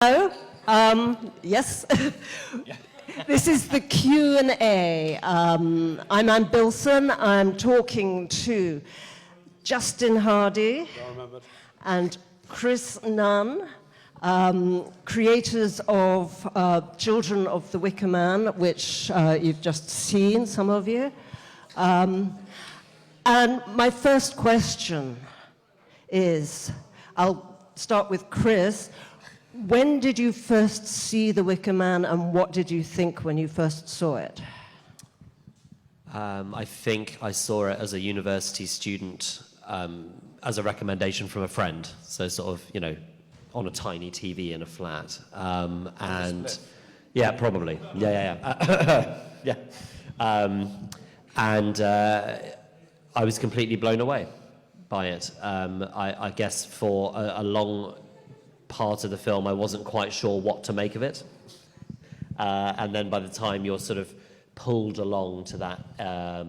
Hello. Yes. This is the Q&A. I'm Ann Bilson. I'm talking to Justin Hardy and Chris Nunn, creators of Children of the Wicker Man, which you've just seen, some of you. And my first question is, I'll start with Chris. When did you first see The Wicker Man, and what did you think when you first saw it? I think I saw it as a university student as a recommendation from a friend. So sort of, you know, on a tiny TV in a flat. And yeah, probably. Yeah. And I was completely blown away by it. I guess for a long part of the film, I wasn't quite sure what to make of it. And then by the time you're sort of pulled along to that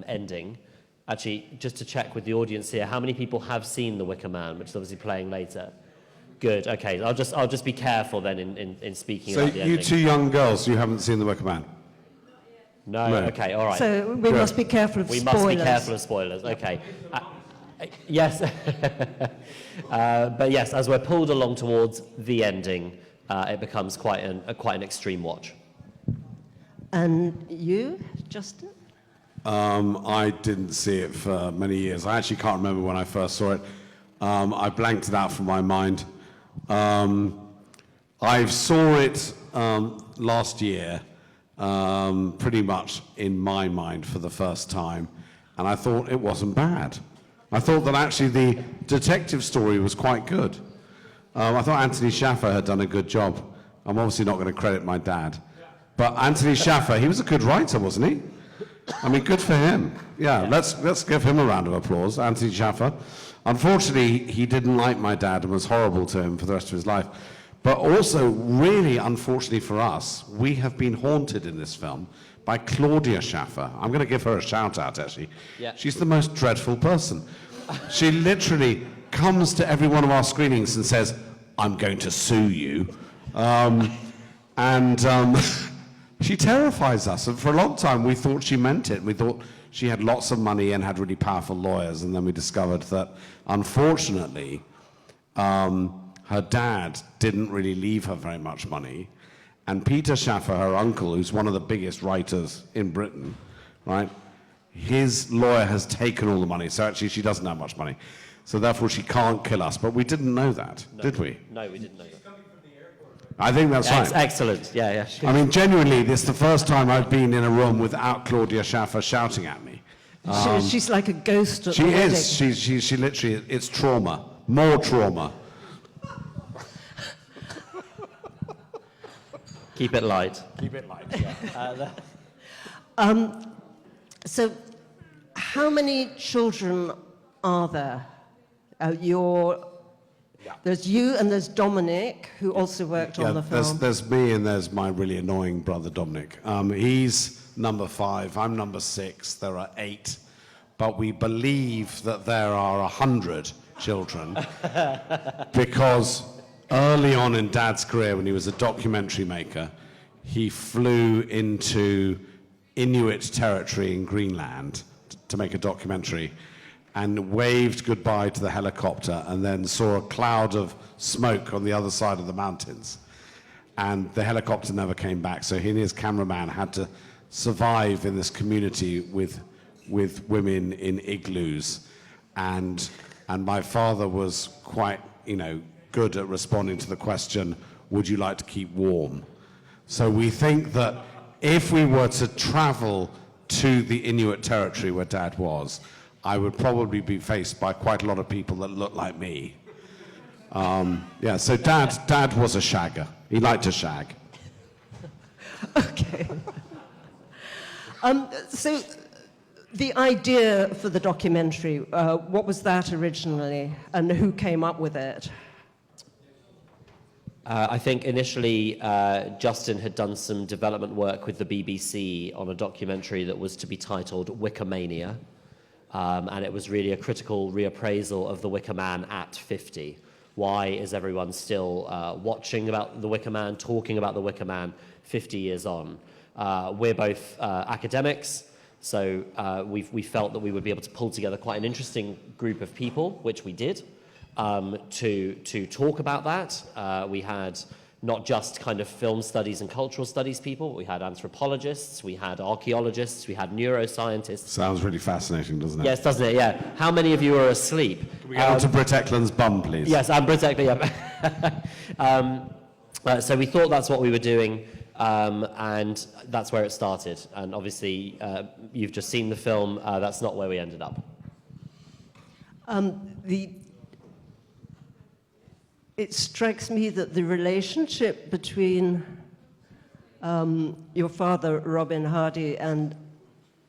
ending, actually, just to check with the audience here, how many people have seen The Wicker Man, which is obviously playing later? Good, okay. I'll just be careful then in speaking about the ending. So you two young girls, you haven't seen The Wicker Man? No, okay, all right. So we must be careful of spoilers. We must be careful of spoilers, okay. Yes, but yes, as we're pulled along towards the ending, it becomes quite an extreme watch. And you, Justin? I didn't see it for many years. I actually can't remember when I first saw it. I blanked it out from my mind. I saw it last year, pretty much in my mind for the first time, and I thought it wasn't bad. I thought that actually the detective story was quite good. I thought Anthony Shaffer had done a good job. I'm obviously not going to credit my dad. But Anthony Shaffer, he was a good writer, wasn't he? I mean, good for him. Yeah, let's give him a round of applause, Anthony Shaffer. Unfortunately, he didn't like my dad and was horrible to him for the rest of his life. But also, really unfortunately for us, we have been haunted in this film by Claudia Schaffer. I'm going to give her a shout out, actually. Yeah. She's the most dreadful person. She literally comes to every one of our screenings and says, "I'm going to sue you." She terrifies us. And for a long time, we thought she meant it. We thought she had lots of money and had really powerful lawyers. And then we discovered that, unfortunately, her dad didn't really leave her very much money. And Peter Shaffer, her uncle, who's one of the biggest writers in Britain, right? His lawyer has taken all the money, so actually she doesn't have much money. So therefore she can't kill us. But we didn't know that, did we? No, we didn't know that. I think that's right. Excellent, yeah. I mean, genuinely, this is the first time I've been in a room without Claudia Schaffer shouting at me. She's like a ghost at the She wedding. is. She literally, it's trauma. More trauma. Keep it light. Keep it light, yeah. So, how many children are there? There's you and there's Dominic, who also worked on the film. There's me and there's my really annoying brother Dominic. He's number 5, I'm number 6, there are 8. But we believe that there are 100 children because early on in Dad's career, when he was a documentary maker, he flew into Inuit territory in Greenland to make a documentary and waved goodbye to the helicopter and then saw a cloud of smoke on the other side of the mountains. And the helicopter never came back, so he and his cameraman had to survive in this community with women in igloos. And my father was quite, good at responding to the question, would you like to keep warm? So we think that if we were to travel to the Inuit territory where Dad was, I would probably be faced by quite a lot of people that look like me. So Dad was a shagger. He liked to shag. Okay. So the idea for the documentary, what was that originally, and who came up with it? I think initially Justin had done some development work with the BBC on a documentary that was to be titled Wickermania. And it was really a critical reappraisal of the Wicker Man at 50. Why is everyone still watching about the Wicker Man, talking about the Wicker Man 50 years on? We're both academics, so we felt that we would be able to pull together quite an interesting group of people, which we did, to talk about that. We had not just kind of film studies and cultural studies people, we had anthropologists, we had archaeologists, we had neuroscientists. Sounds really fascinating, doesn't it? Yes, doesn't it? Yeah. How many of you are asleep? Can we get on to Britt Eklund's bum, please? Yes, I'm Britt Eklund, yeah. So we thought that's what we were doing, and that's where it started. And obviously, you've just seen the film. That's not where we ended up. It strikes me that the relationship between your father, Robin Hardy, and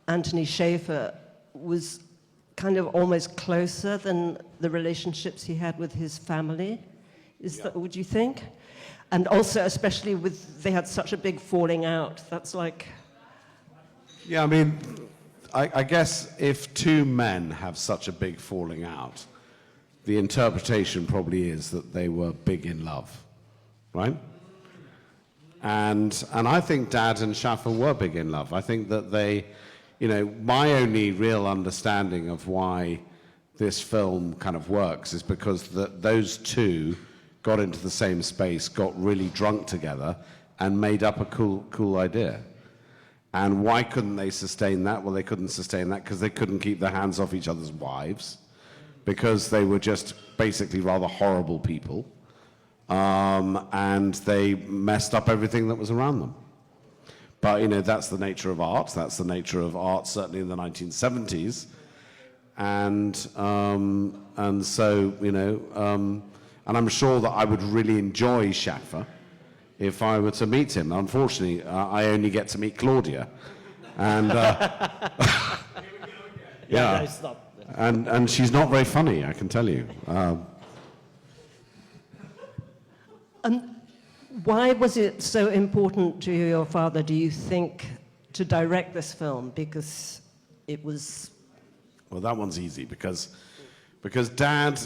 Anthony Schaefer was kind of almost closer than the relationships he had with his family. Is that, would you think? And also, especially they had such a big falling out. That's like... Yeah, I mean, I guess if two men have such a big falling out, the interpretation probably is that they were big in love, right? And I think Dad and Schaffer were big in love. I think that they, you know, my only real understanding of why this film kind of works is because those two got into the same space, got really drunk together, and made up a cool idea. And why couldn't they sustain that? Well, they couldn't sustain that because they couldn't keep their hands off each other's wives, because they were just basically rather horrible people, and they messed up everything that was around them. But, you know, that's the nature of art. That's the nature of art, certainly in the 1970s. And so, you know, and I'm sure that I would really enjoy Schaffer if I were to meet him. Unfortunately, I only get to meet Claudia. And, yeah. No, stop. And she's not very funny, I can tell you. And why was it so important to your father, do you think, to direct this film? Because it was... Well, that one's easy, because Dad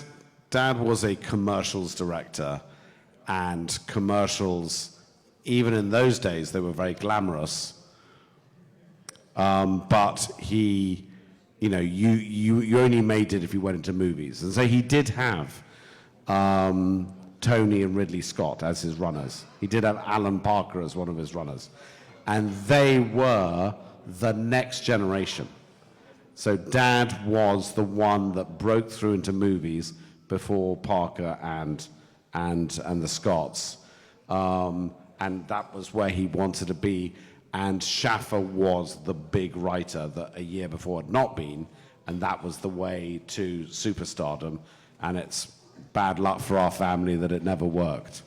was a commercials director, and commercials, even in those days, they were very glamorous. But he... You know, you only made it if you went into movies. And so he did have Tony and Ridley Scott as his runners. He did have Alan Parker as one of his runners. And they were the next generation. So Dad was the one that broke through into movies before Parker and the Scotts. And that was where he wanted to be. And Schaffer was the big writer that a year before had not been, and that was the way to superstardom. And it's bad luck for our family that it never worked.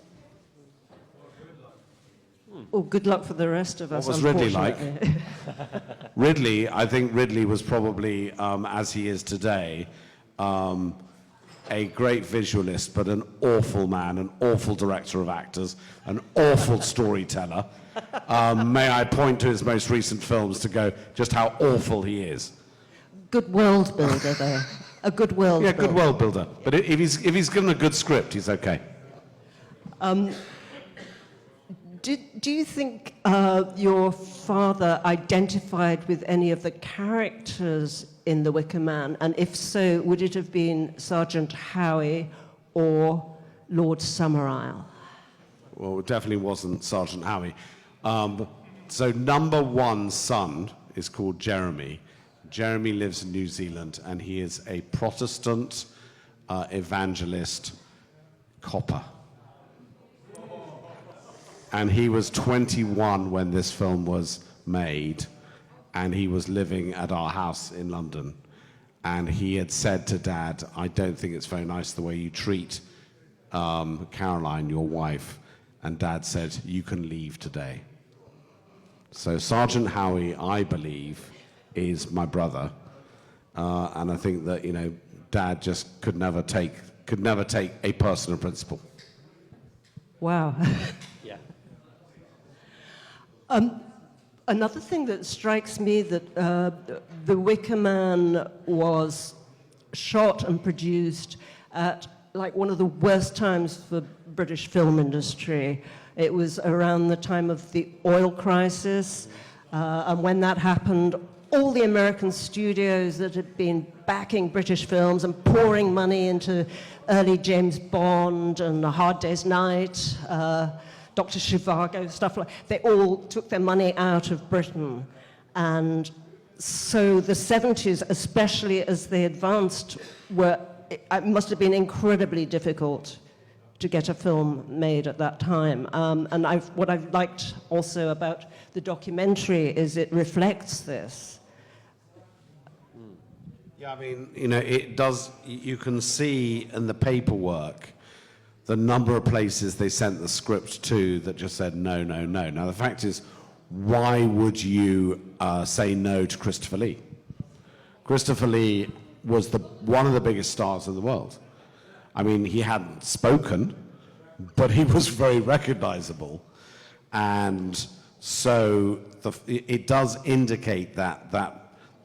Oh, good luck for the rest of us. What was Ridley like? Ridley, I think Ridley was probably, as he is today, a great visualist, but an awful man, an awful director of actors, an awful storyteller. May I point to his most recent films to go just how awful he is. Good world builder there. A good world builder. Yeah, good world builder. But if he's given a good script, he's okay. Do you think your father identified with any of the characters in The Wicker Man? And if so, would it have been Sergeant Howie or Lord Summerisle? Well, it definitely wasn't Sergeant Howie. So number one son is called Jeremy. Jeremy lives in New Zealand, and he is a Protestant evangelist copper. And he was 21 when this film was made, and he was living at our house in London. And he had said to Dad, I don't think it's very nice the way you treat Caroline, your wife. And Dad said, you can leave today. So Sergeant Howie, I believe, is my brother. And I think that, you know, Dad just could never take a personal principle. Wow. Yeah. Another thing that strikes me that The Wicker Man was shot and produced at like one of the worst times for British film industry. It was around the time of the oil crisis, and when that happened, all the American studios that had been backing British films and pouring money into early James Bond and A Hard Day's Night, Dr. Zhivago, stuff like they all took their money out of Britain. And so the 70s, especially as they advanced, it must have been incredibly difficult to get a film made at that time. And what I've liked also about the documentary is it reflects this. Yeah, I mean, you know, it does, you can see in the paperwork the number of places they sent the script to that just said no, no, no. Now, the fact is, why would you say no to Christopher Lee? Christopher Lee was one of the biggest stars in the world. I mean, he hadn't spoken, but he was very recognizable. And so it does indicate that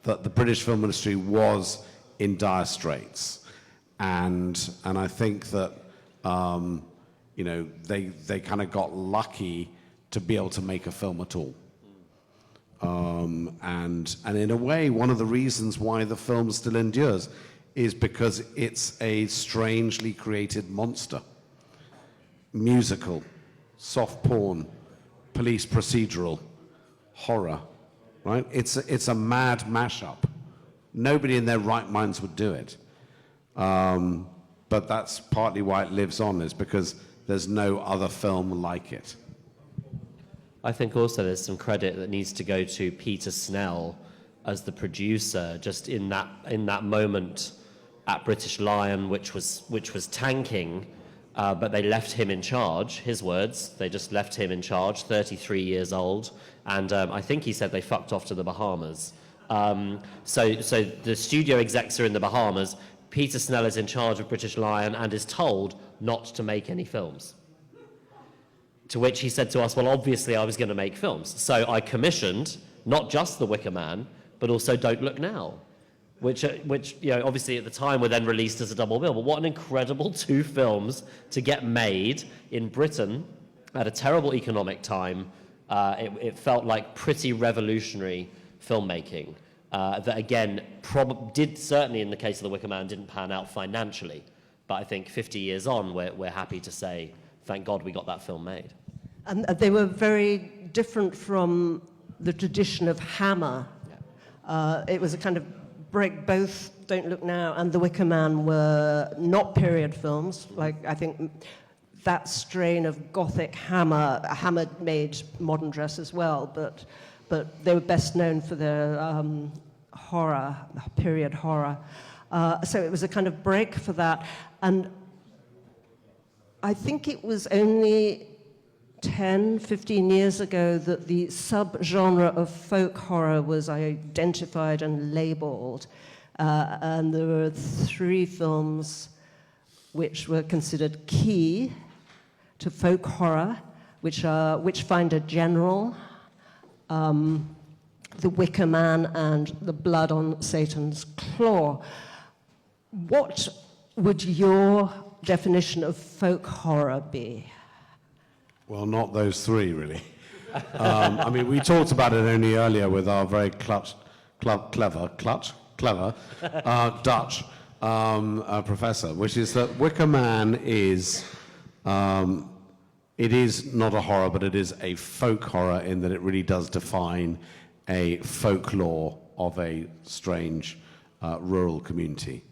the British film industry was in dire straits. And I think that, you know, they kind of got lucky to be able to make a film at all. And in a way, one of the reasons why the film still endures is because it's a strangely created monster. Musical, soft porn, police procedural, horror, right? It's a mad mashup. Nobody in their right minds would do it. But that's partly why it lives on, is because there's no other film like it. I think also there's some credit that needs to go to Peter Snell as the producer, just in that moment at British Lion, which was tanking, but they left him in charge. His words, they just left him in charge, 33 years old, and I think he said they fucked off to the Bahamas. So the studio execs are in the Bahamas. Peter Snell is in charge of British Lion and is told not to make any films. To which he said to us, well, obviously I was going to make films. So I commissioned not just The Wicker Man, but also Don't Look Now, which you know, obviously at the time were then released as a double bill. But what an incredible two films to get made in Britain at a terrible economic time. It felt like pretty revolutionary filmmaking that, again, did certainly in the case of The Wicker Man didn't pan out financially. But I think 50 years on, we're happy to say, thank God we got that film made. And they were very different from the tradition of Hammer. Yeah. It was a kind of break. Both Don't Look Now and The Wicker Man were not period films. Like, I think that strain of Gothic Hammer made modern dress as well, but they were best known for their horror, period horror. So it was a kind of break for that. And I think it was only 10, 15 years ago that the subgenre of folk horror was identified and labeled. And there were 3 films which were considered key to folk horror, which are Witchfinder General, The Wicker Man, and The Blood on Satan's Claw. What would your definition of folk horror be? Well, not those 3, really. I mean, we talked about it only earlier with our very clever Dutch professor, which is that Wicker Man is, it is not a horror, but it is a folk horror in that it really does define a folklore of a strange rural community.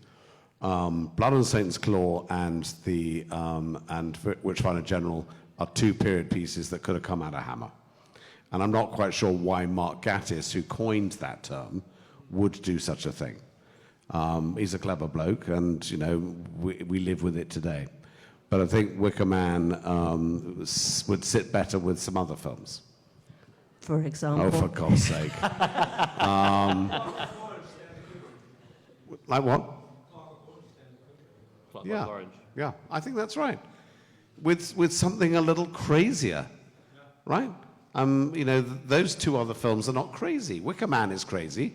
Blood on Satan's Claw and Witchfinder General are 2 period pieces that could have come out of Hammer. And I'm not quite sure why Mark Gatiss, who coined that term, would do such a thing. He's a clever bloke, and you know we live with it today. But I think Wicker Man would sit better with some other films. For example? Oh, for God's sake. Like what? Yeah, yeah, I think that's right. With something a little crazier, right? You know, those 2 other films are not crazy. Wicker Man is crazy.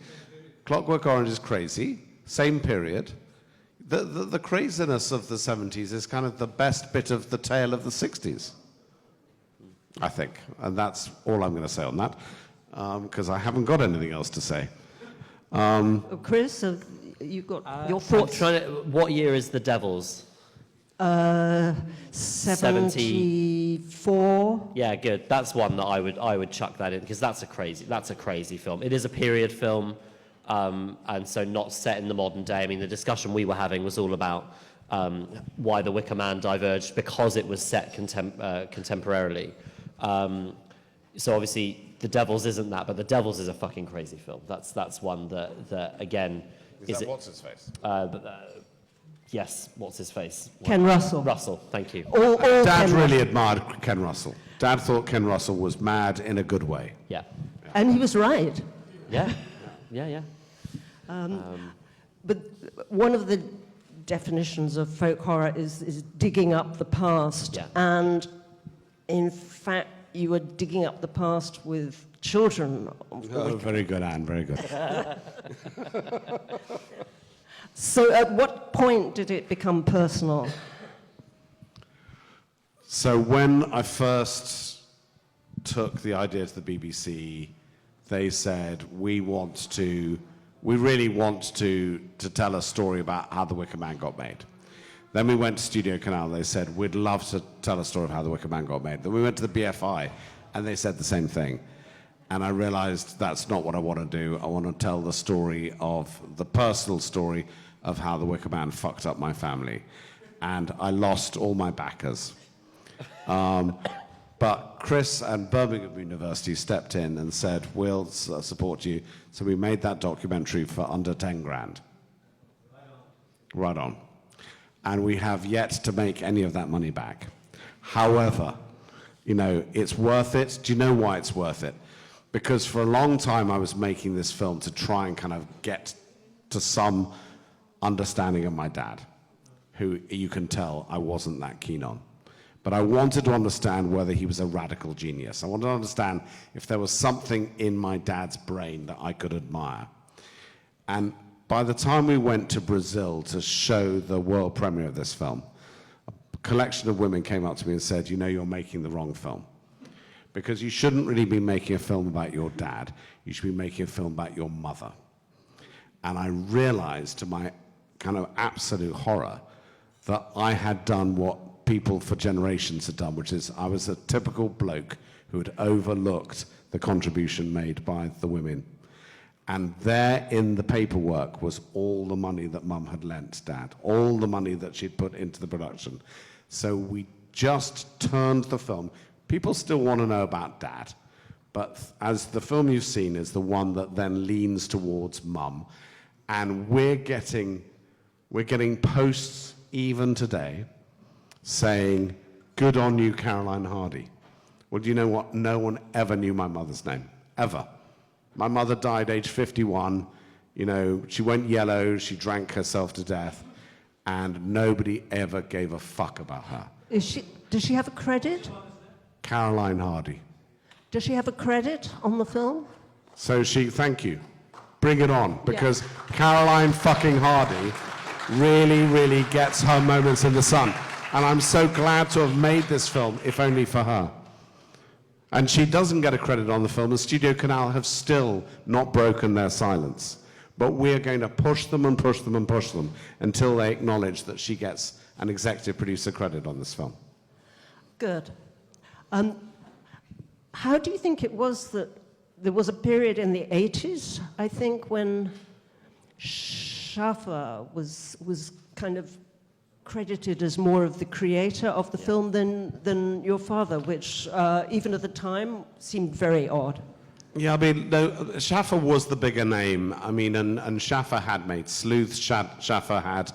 Clockwork Orange is crazy. Same period. the craziness of the 70s is kind of the best bit of the tale of the 60s, I think. And that's all I'm going to say on that, because I haven't got anything else to say. Chris, have you got your thoughts? What year is The Devils? 74. Yeah, good. That's one that I would chuck that in, because that's a crazy film. It is a period film, and so not set in the modern day. I mean, the discussion we were having was all about why The Wicker Man diverged, because it was set contemporarily. So obviously The Devils isn't that, but The Devils is a fucking crazy film. That's one that again Is that what's his face? Yes, what's his face? Ken Russell. Russell, thank you. Dad really admired Ken Russell. Dad thought Ken Russell was mad in a good way. Yeah. And he was right. Yeah. But one of the definitions of folk horror is digging up the past. Yeah. And in fact, you were digging up the past with children. Oh, very good, Anne, very good. So at what point did it become personal? So when I first took the idea to the BBC, they said, we really want to tell a story about how The Wicker Man got made. Then we went to Studio Canal, they said, we'd love to tell a story of how The Wicker Man got made. Then we went to the BFI, and they said the same thing. And I realized that's not what I want to do. I want to tell the story the personal story of how The Wicker Man fucked up my family. And I lost all my backers. But Chris and Birmingham University stepped in and said, we'll support you. So we made that documentary for under 10 grand. Right on. And we have yet to make any of that money back. However, it's worth it. Do you know why it's worth it? Because for a long time I was making this film to try and kind of get to some understanding of my dad, who you can tell I wasn't that keen on. But I wanted to understand whether he was a radical genius. I wanted to understand if there was something in my dad's brain that I could admire. And by the time we went to Brazil to show the world premiere of this film, a collection of women came up to me and said, you're making the wrong film. Because you shouldn't really be making a film about your dad. You should be making a film about your mother. And I realized, to my kind of absolute horror, that I had done what people for generations had done, which is I was a typical bloke who had overlooked the contribution made by the women. And there in the paperwork was all the money that Mum had lent Dad, all the money that she'd put into the production. So we just turned the film. People still want to know about Dad, but as the film you've seen is the one that then leans towards Mum, and we're getting posts even today saying, good on you, Caroline Hardy. Well, do you know what? No one ever knew my mother's name, ever. My mother died age 51. She went yellow, she drank herself to death, and nobody ever gave a fuck about her. Does she have a credit? Caroline Hardy. Does she have a credit on the film? So thank you. Bring it on, because Caroline fucking Hardy really, really gets her moments in the sun. And I'm so glad to have made this film, if only for her. And she doesn't get a credit on the film, and Studio Canal have still not broken their silence. But we're going to push them and push them and push them until they acknowledge that she gets an executive producer credit on this film. Good. How do you think it was that there was a period in the 80s, I think, when Schaffer was kind of credited as more of the creator of the film than your father, which even at the time seemed very odd. Yeah, no, Schaffer was the bigger name. And Schaffer had made Sleuth. Schaffer had,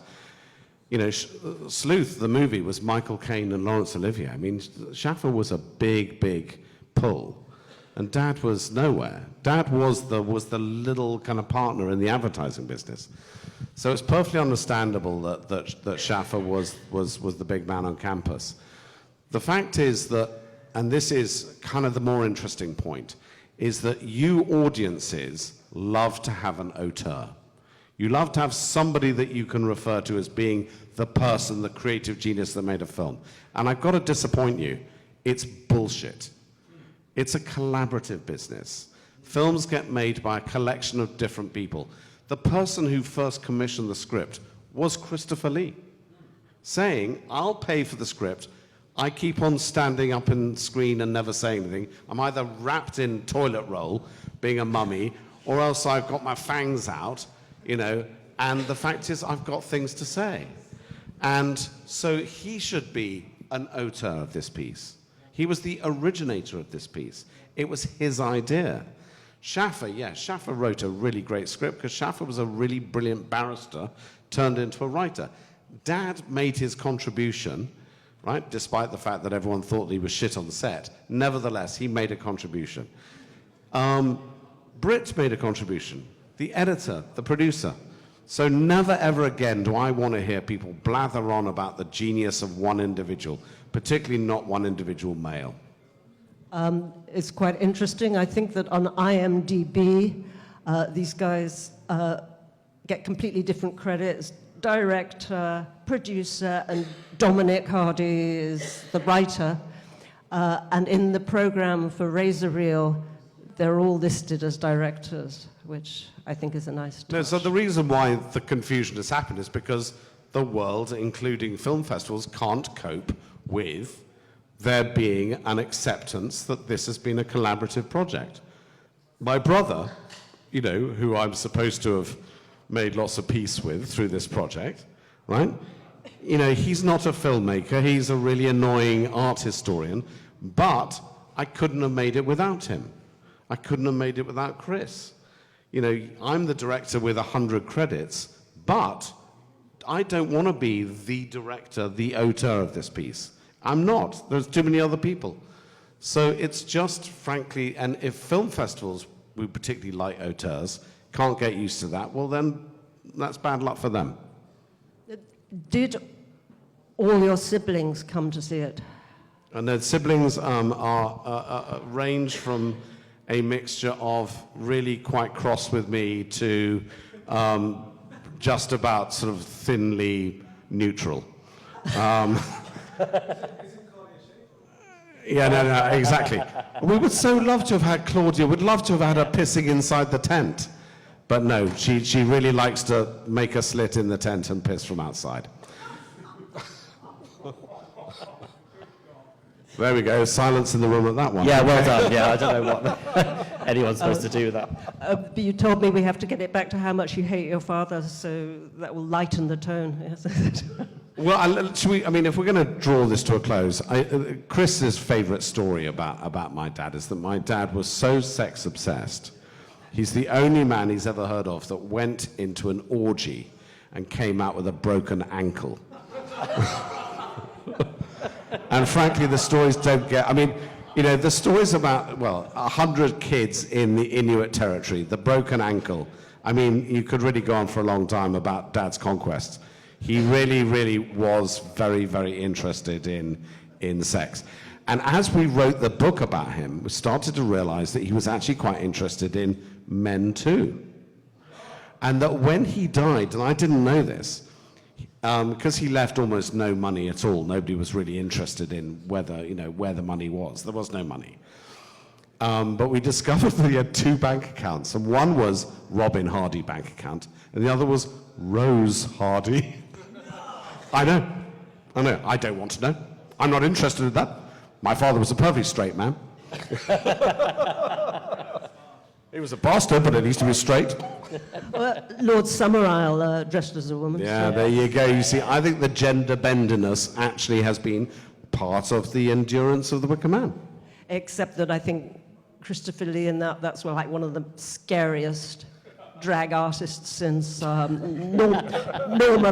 Sleuth, the movie, was Michael Caine and Laurence Olivier. Schaffer was a big, big pull. And Dad was nowhere. Dad was the little kind of partner in the advertising business. So it's perfectly understandable that Schaffer was the big man on campus. The fact is that, and this is kind of the more interesting point, is that you audiences love to have an auteur. You love to have somebody that you can refer to as being the person, the creative genius that made a film. And I've got to disappoint you. It's bullshit. It's a collaborative business. Films get made by a collection of different people. The person who first commissioned the script was Christopher Lee, saying, I'll pay for the script. I keep on standing up in screen and never saying anything. I'm either wrapped in toilet roll, being a mummy, or else I've got my fangs out, you know, and the fact is I've got things to say. And so he should be an auteur of this piece. He was the originator of this piece. It was his idea. Schaffer, yes, Schaffer wrote a really great script because Schaffer was a really brilliant barrister turned into a writer. Dad made his contribution, right, despite the fact that everyone thought he was shit on the set. Nevertheless, he made a contribution. Britt made a contribution, the editor, the producer. So never ever again do I want to hear people blather on about the genius of one individual, particularly not one individual male. It's quite interesting. I think that on IMDb, these guys get completely different credits. Director, producer, and Dominic Hardy is the writer. And in the program for Razor Reel, they're all listed as directors, which I think is a nice touch. No, so the reason why the confusion has happened is because the world, including film festivals, can't cope with there being an acceptance that this has been a collaborative project. My brother, you know, who I'm supposed to have made lots of peace with through this project, right? You know, he's not a filmmaker, he's a really annoying art historian, but I couldn't have made it without him. I couldn't have made it without Chris. You know, I'm the director with 100 credits, but I don't want to be the director, the auteur of this piece. I'm not. There's too many other people. So it's just, frankly, and if film festivals, who particularly like auteurs, can't get used to that, well then, that's bad luck for them. Did all your siblings come to see it? And the siblings range from a mixture of really quite cross with me to just about sort of thinly neutral. Yeah, no, exactly. We would so love to have had Claudia, we'd love to have had her pissing inside the tent. But no, she really likes to make a slit in the tent and piss from outside. There we go, silence in the room at that one. Yeah, well done. Yeah, I don't know what anyone's supposed to do with that. But you told me we have to get it back to how much you hate your father, so that will lighten the tone. Yes. Well, I mean, if we're going to draw this to a close, Chris's favourite story about my dad is that my dad was so sex-obsessed. He's the only man he's ever heard of that went into an orgy and came out with a broken ankle. And frankly, the stories don't get... I mean, you know, the stories about, well, 100 kids in the Inuit territory, the broken ankle. I mean, you could really go on for a long time about Dad's conquests. He really, really was very, very interested in sex. And as we wrote the book about him, we started to realize that he was actually quite interested in men too. And that when he died, and I didn't know this, because he left almost no money at all, nobody was really interested in whether, you know, where the money was. There was no money. But we discovered that he had 2 bank accounts, and one was Robin Hardy bank account, and the other was Rose Hardy. I know, I don't want to know. I'm not interested in that. My father was a perfectly straight man. He was a bastard, but at least he was straight. Well, Lord Summerisle dressed as a woman. Yeah, so. there you go. You see, I think the gender benderness actually has been part of the endurance of the Wicker Man. Except that I think Christopher Lee and that's like one of the scariest drag artists since Norma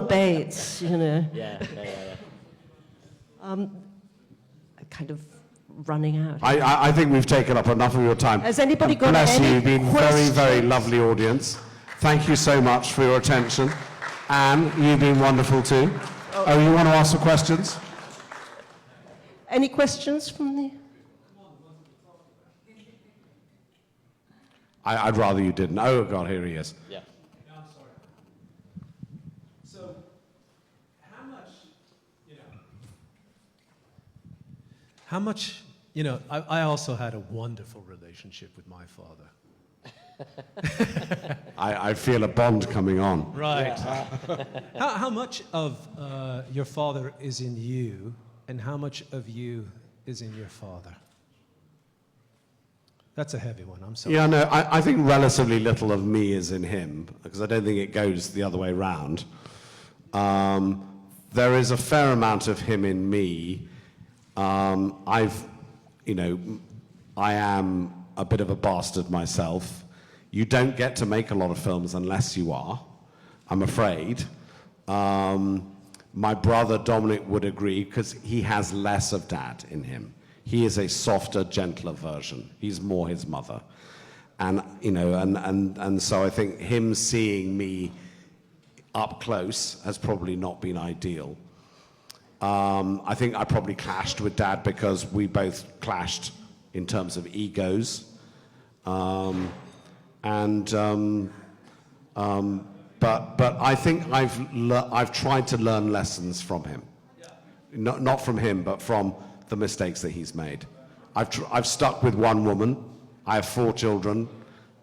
Bates, you know. Yeah. Kind of running out. I think we've taken up enough of your time. Has anybody got Bless any you, you've been questions? very, very lovely audience. Thank you so much for your attention. Anne, you've been wonderful too. Oh, you want to ask some questions? Any questions from the... I'd rather you didn't. Oh, God, here he is. Yeah. How much, you know, I also had a wonderful relationship with my father. I feel a bond coming on. Right. How much of your father is in you, and how much of you is in your father? That's a heavy one, I'm sorry. Yeah, no, I think relatively little of me is in him, because I don't think it goes the other way round. There is a fair amount of him in me. I am a bit of a bastard myself. You don't get to make a lot of films unless you are, I'm afraid. My brother Dominic would agree, because he has less of Dad in him. He is a softer, gentler version. He's more his mother. And, you know, and so I think him seeing me up close has probably not been ideal. I think I probably clashed with Dad because we both clashed in terms of egos. But I think I've tried to learn lessons from him. Not from him, but from the mistakes that he's made. I've stuck with one woman. I have 4 children.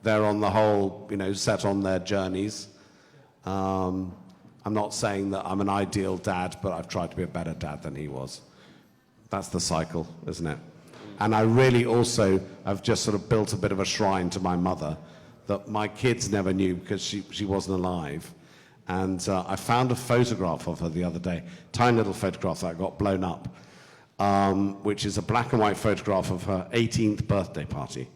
They're on the whole, you know, set on their journeys. I'm not saying that I'm an ideal dad, but I've tried to be a better dad than he was. That's the cycle, isn't it? And I really also have just sort of built a bit of a shrine to my mother that my kids never knew because she wasn't alive. And I found a photograph of her the other day, tiny little photograph that got blown up, which is a black and white photograph of her 18th birthday party.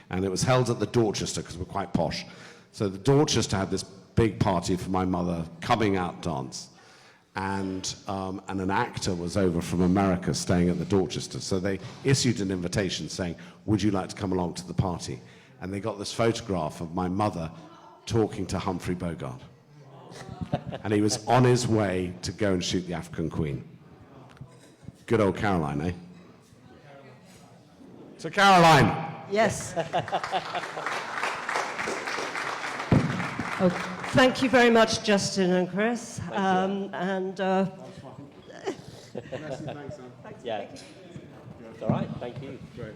And it was held at the Dorchester, because we're quite posh. So the Dorchester had this big party for my mother, coming out dance. And an actor was over from America staying at the Dorchester. So they issued an invitation saying, would you like to come along to the party? And they got this photograph of my mother talking to Humphrey Bogart. And he was on his way to go and shoot the African Queen. Good old Caroline, eh? So Caroline. Yes. Oh, thank you very much, Justin and Chris. Yeah. It's all right. Thank you. Great.